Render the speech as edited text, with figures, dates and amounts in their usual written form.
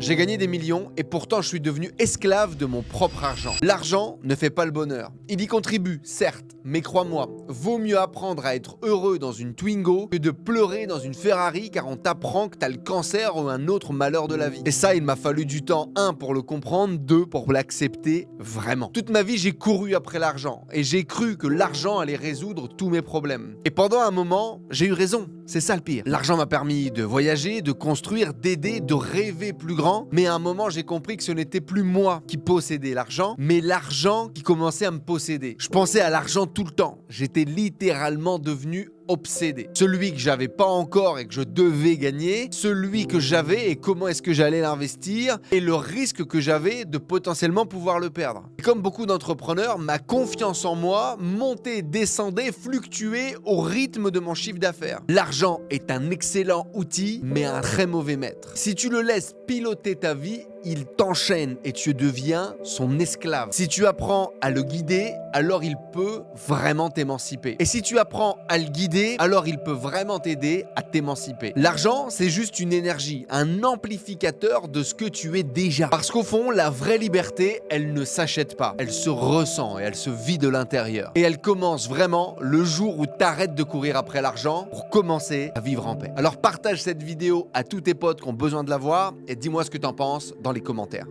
J'ai gagné des millions et pourtant je suis devenu esclave de mon propre argent. L'argent ne fait pas le bonheur. Il y contribue, certes, mais crois-moi, vaut mieux apprendre à être heureux dans une Twingo que de pleurer dans une Ferrari car on t'apprend que t'as le cancer ou un autre malheur de la vie. Et ça, il m'a fallu du temps, 1 pour le comprendre, 2 pour l'accepter vraiment. Toute ma vie, j'ai couru après l'argent et j'ai cru que l'argent allait résoudre tous mes problèmes. Et pendant un moment, j'ai eu raison. C'est ça le pire. L'argent m'a permis de voyager, de construire, d'aider, de rêver plus grand. Mais à un moment, j'ai compris que ce n'était plus moi qui possédais l'argent, mais l'argent qui commençait à me posséder. Je pensais à l'argent tout le temps. J'étais littéralement devenu obsédé. Celui que j'avais pas encore et que je devais gagner, celui que j'avais et comment est-ce que j'allais l'investir, et le risque que j'avais de potentiellement pouvoir le perdre. Et comme beaucoup d'entrepreneurs, ma confiance en moi montait, descendait, fluctuait au rythme de mon chiffre d'affaires. L'argent est un excellent outil, mais un très mauvais maître. Si tu le laisses piloter ta vie, il t'enchaîne et tu deviens son esclave. Si tu apprends à le guider, alors il peut vraiment t'émanciper. Et si tu apprends à le guider, alors il peut vraiment t'aider à t'émanciper. L'argent, c'est juste une énergie, un amplificateur de ce que tu es déjà. Parce qu'au fond, la vraie liberté, elle ne s'achète pas. Elle se ressent et elle se vit de l'intérieur. Et elle commence vraiment le jour où tu arrêtes de courir après l'argent pour commencer à vivre en paix. Alors partage cette vidéo à tous tes potes qui ont besoin de la voir et dis-moi ce que tu en penses dans les commentaires.